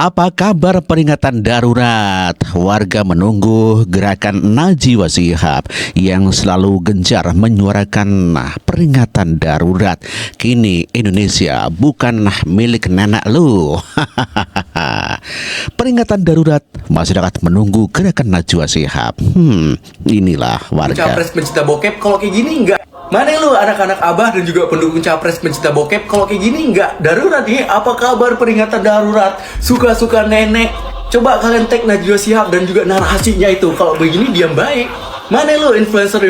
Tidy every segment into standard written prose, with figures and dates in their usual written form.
Apa kabar peringatan darurat? Warga menunggu gerakan Najwa Shihab yang selalu gencar menyuarakan peringatan darurat. Kini Indonesia bukan milik nenek lu. Peringatan darurat, masyarakat menunggu gerakan Najwa Shihab. Inilah warga. Capres pencinta bokep kalau kayak gini enggak. Mana lu anak-anak abah dan juga pendukung capres pencinta bokep kalau kayak gini enggak darurat nih? Apa kabar peringatan darurat? Suka-suka nenek. Coba kalian tag Najwa Shihab dan juga narasinya itu. Kalau begini diam baik. Mana lu influencer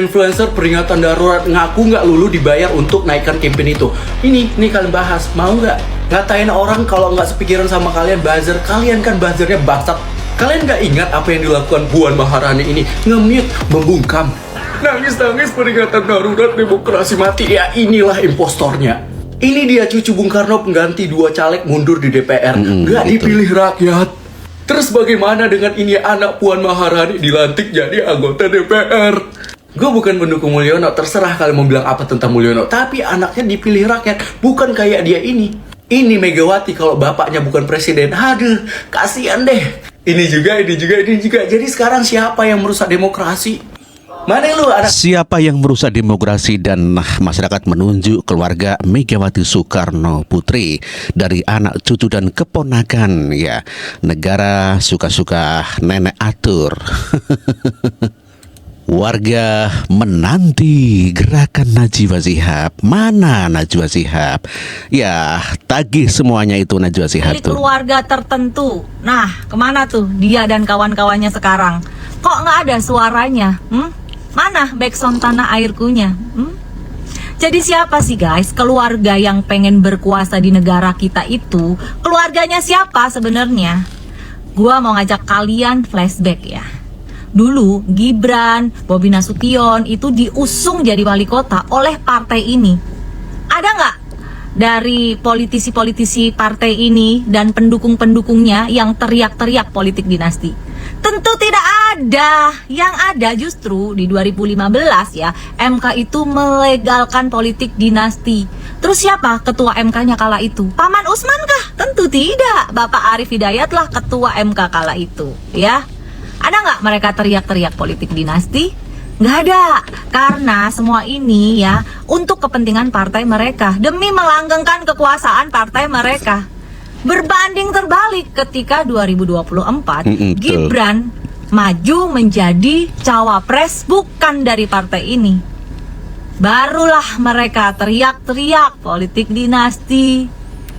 peringatan darurat ngaku nggak lulu dibayar untuk naikkan campaign itu? Ini kalian bahas, mau nggak? Ngatain orang kalau nggak sepikiran sama kalian buzzer. Kalian kan buzzernya bangsat. Kalian nggak ingat apa yang dilakukan Puan Maharani ini? Nge-mute, membungkam. Nangis-nangis peringatan darurat demokrasi mati. Ya inilah impostornya. Ini dia cucu Bung Karno pengganti 2 caleg mundur di DPR. Nggak dipilih rakyat. Terus bagaimana dengan ini anak Puan Maharani dilantik jadi anggota DPR? Gue bukan mendukung Mulyono, terserah kalian mau bilang apa tentang Mulyono. Tapi anaknya dipilih rakyat, bukan kayak dia ini. Ini Megawati kalau bapaknya bukan presiden. Aduh, kasihan deh. Ini juga. Jadi sekarang siapa yang merusak demokrasi? Mana lu anak? Siapa yang merusak demokrasi dan masyarakat menunjuk keluarga Megawati Soekarno Putri dari anak cucu dan keponakan, ya. Negara suka-suka nenek atur. Warga menanti gerakan Najwa Shihab. Mana Najwa Shihab? Ya, tagih semuanya itu Najwa Shihab tuh. Keluarga tertentu. Nah, kemana tuh dia dan kawan-kawannya sekarang? Kok nggak ada suaranya? Mana backsound tanah airkunya? Jadi siapa sih guys keluarga yang pengen berkuasa di negara kita itu? Keluarganya siapa sebenarnya? Gua mau ngajak kalian flashback ya. Dulu Gibran, Bobi Nasution itu diusung jadi wali kota oleh partai ini. Ada nggak dari politisi-politisi partai ini dan pendukung-pendukungnya yang teriak-teriak politik dinasti? Tentu tidak ada. Yang ada justru di 2015 ya, MK itu melegalkan politik dinasti. Terus siapa ketua MK-nya kala itu? Paman Usman kah? Tentu tidak. Bapak Arief Hidayat lah ketua MK kala itu, ya. Ada nggak mereka teriak-teriak politik dinasti? Nggak ada. Karena semua ini ya untuk kepentingan partai mereka, demi melanggengkan kekuasaan partai mereka. Berbanding terbalik ketika 2024 Gibran maju menjadi cawapres bukan dari partai ini. Barulah mereka teriak-teriak politik dinasti.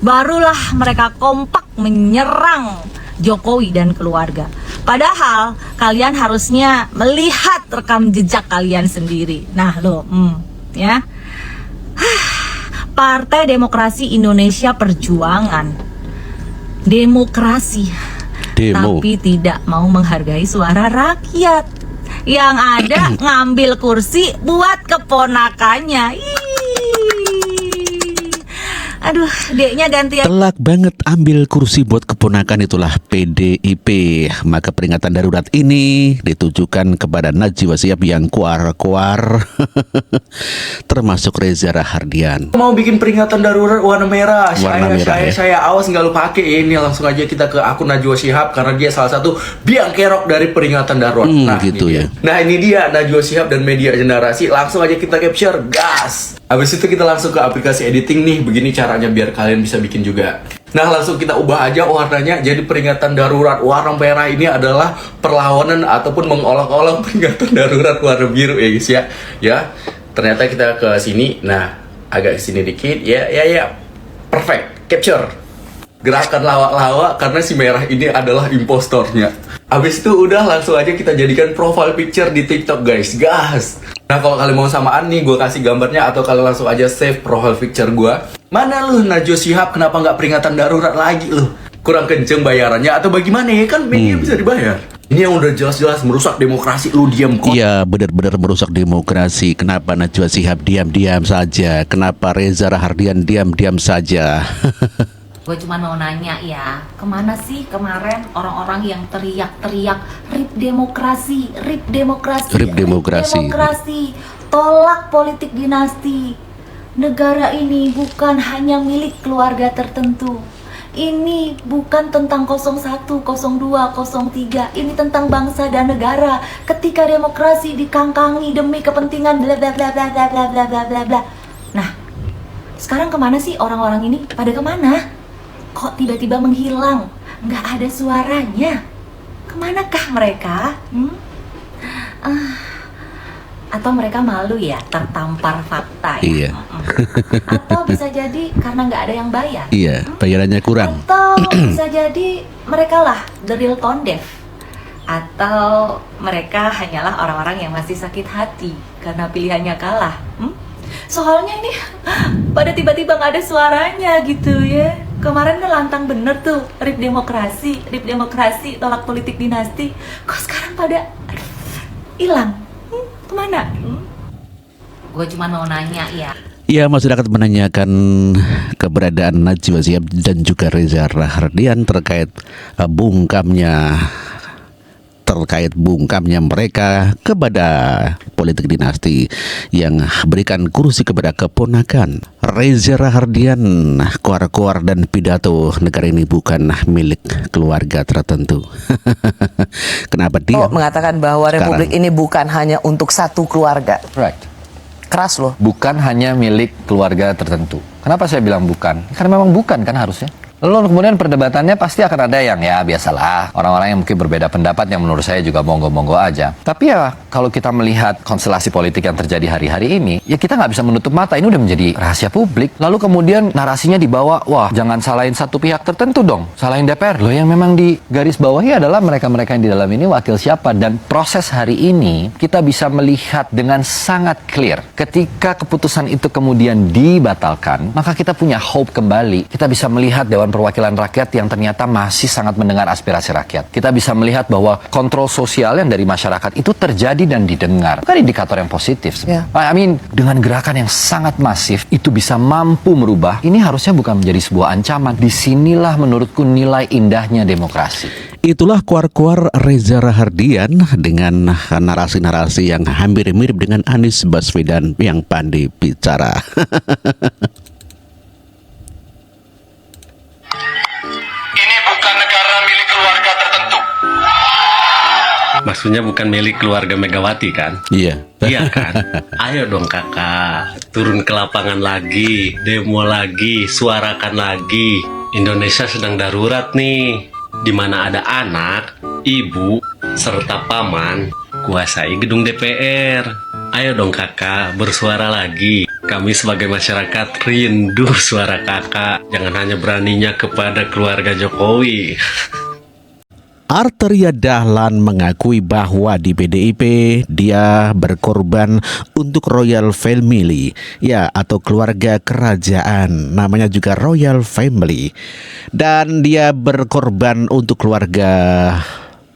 Barulah mereka kompak menyerang Jokowi dan keluarga. Padahal kalian harusnya melihat rekam jejak kalian sendiri. Nah lo, ya. Partai Demokrasi Indonesia Perjuangan. Demokrasi. Tapi tidak mau menghargai suara rakyat. Yang ada ngambil kursi buat keponakannya. Aduh, deknya gantian. Telak banget ambil kursi buat keponakan, itulah PDIP. Maka peringatan darurat ini ditujukan kepada Najwa Shihab yang kuar-kuar. Termasuk Reza Rahardian. Mau bikin peringatan darurat warna merah. Saya awas nggak lu pakai ini, langsung aja kita ke akun Najwa Shihab karena dia salah satu biang kerok dari peringatan darurat. Nah, gitu ya. Nah, ini dia Najwa Shihab dan media generasi. Langsung aja kita capture, gas. Habis itu kita langsung ke aplikasi editing nih. Begini caranya biar kalian bisa bikin juga. Nah, langsung kita ubah aja warnanya. Jadi peringatan darurat warna merah ini adalah perlawanan ataupun mengolok-olok peringatan darurat warna biru ya guys ya. Ya, ternyata kita ke sini. Nah, agak ke sini dikit. Ya. Perfect. Capture. Gerakan lawak-lawak karena si merah ini adalah impostornya. Habis itu udah langsung aja kita jadikan profile picture di TikTok guys. Gas. Nah, kalau kalian mau samaan nih, gue kasih gambarnya atau kalian langsung aja save profile picture gue. Mana lu Najwa Shihab, kenapa nggak peringatan darurat lagi lu? Kurang kenceng bayarannya atau bagaimana ya? Kan media bisa dibayar. Ini yang udah jelas-jelas merusak demokrasi, lu diam kok. Iya, benar-benar merusak demokrasi. Kenapa Najwa Shihab diam-diam saja? Kenapa Reza Rahardian diam-diam saja? Gue cuma mau nanya ya, kemana sih kemarin orang-orang yang teriak-teriak RIP demokrasi, RIP demokrasi, RIP demokrasi, tolak politik dinasti. Negara ini bukan hanya milik keluarga tertentu. Ini bukan tentang 01, 02, 03. Ini tentang bangsa dan negara. Ketika demokrasi dikangkangi demi kepentingan bla bla bla bla bla bla bla bla bla bla. Nah, sekarang kemana sih orang-orang ini? Pada kemana? Kok tiba-tiba menghilang? Nggak ada suaranya. Kemanakah mereka? Atau mereka malu ya tertampar fakta ya? Iya. Atau bisa jadi karena nggak ada yang bayar? Iya, bayarannya kurang. Atau bisa jadi mereka lah the real tone deaf? Atau mereka hanyalah orang-orang yang masih sakit hati karena pilihannya kalah? Soalnya ini pada tiba-tiba nggak ada suaranya gitu ya. Kemarin kan lantang bener tuh, RIP demokrasi, tolak politik dinasti. Kok sekarang pada hilang? Kemana? Gue cuma mau nanya ya. Ya, masyarakat menanyakan keberadaan Najwa Shihab dan juga Reza Rahardian terkait bungkamnya mereka kepada politik dinasti yang berikan kursi kepada keponakan. Reza Rahardian keluar dan pidato negara ini bukan milik keluarga tertentu. Kenapa dia mengatakan bahwa Republik ini bukan hanya untuk satu keluarga? Right. Keras loh. Bukan hanya milik keluarga tertentu. Kenapa saya bilang bukan? Karena memang bukan kan harusnya. Lalu kemudian perdebatannya pasti akan ada yang ya biasalah orang-orang yang mungkin berbeda pendapat yang menurut saya juga monggo-monggo aja. Tapi ya kalau kita melihat konstelasi politik yang terjadi hari-hari ini, ya kita nggak bisa menutup mata, ini udah menjadi rahasia publik. Lalu kemudian narasinya dibawa, wah jangan salahin satu pihak tertentu dong, salahin DPR. Loh yang memang di garis bawahi adalah mereka-mereka yang di dalam ini wakil siapa. Dan proses hari ini kita bisa melihat dengan sangat clear. Ketika keputusan itu kemudian dibatalkan, maka kita punya hope kembali. Kita bisa melihat Dewan Perwakilan Rakyat yang ternyata masih sangat mendengar aspirasi rakyat. Kita bisa melihat bahwa kontrol sosial yang dari masyarakat itu terjadi dan didengar. Bukan indikator yang positif. Yeah. Dengan gerakan yang sangat masif, itu bisa mampu merubah. Ini harusnya bukan menjadi sebuah ancaman. Disinilah menurutku nilai indahnya demokrasi. Itulah kuar-kuar Reza Rahardian dengan narasi-narasi yang hampir mirip dengan Anies Baswedan yang pandai bicara. Ini bukan negara milik keluarga tertentu. Maksudnya bukan milik keluarga Megawati kan? Iya. Iya kan? Ayo dong kakak, turun ke lapangan lagi, demo lagi, suarakan lagi. Indonesia sedang darurat nih, di mana ada anak, ibu, serta paman kuasai gedung DPR. Ayo dong kakak, bersuara lagi. Kami sebagai masyarakat rindu suara kakak. Jangan hanya beraninya kepada keluarga Jokowi. Arteria Dahlan mengakui bahwa di PDIP dia berkorban untuk Royal Family, ya, atau keluarga kerajaan, namanya juga Royal Family. Dan dia berkorban untuk keluarga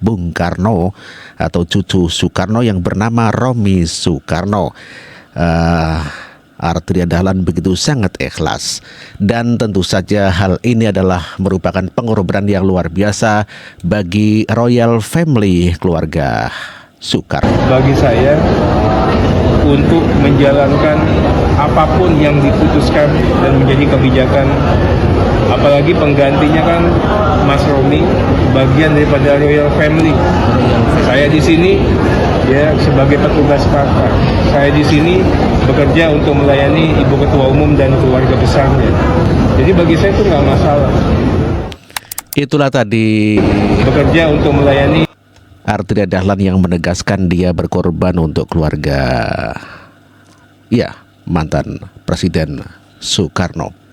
Bung Karno atau cucu Soekarno yang bernama Romi Soekarno. Arteria Dahlan begitu sangat ikhlas, dan tentu saja hal ini adalah merupakan pengorbanan yang luar biasa bagi Royal Family keluarga Soekarno. Bagi saya, untuk menjalankan apapun yang diputuskan dan menjadi kebijakan, apalagi penggantinya kan Mas Romi, bagian daripada Royal Family. Saya di sini ya sebagai petugas partai. Saya di sini bekerja untuk melayani Ibu Ketua Umum dan keluarga besarnya. Jadi bagi saya itu nggak masalah. Itulah tadi Bekerja untuk melayani Arteria Dahlan yang menegaskan dia berkorban untuk keluarga, ya, mantan Presiden Soekarno.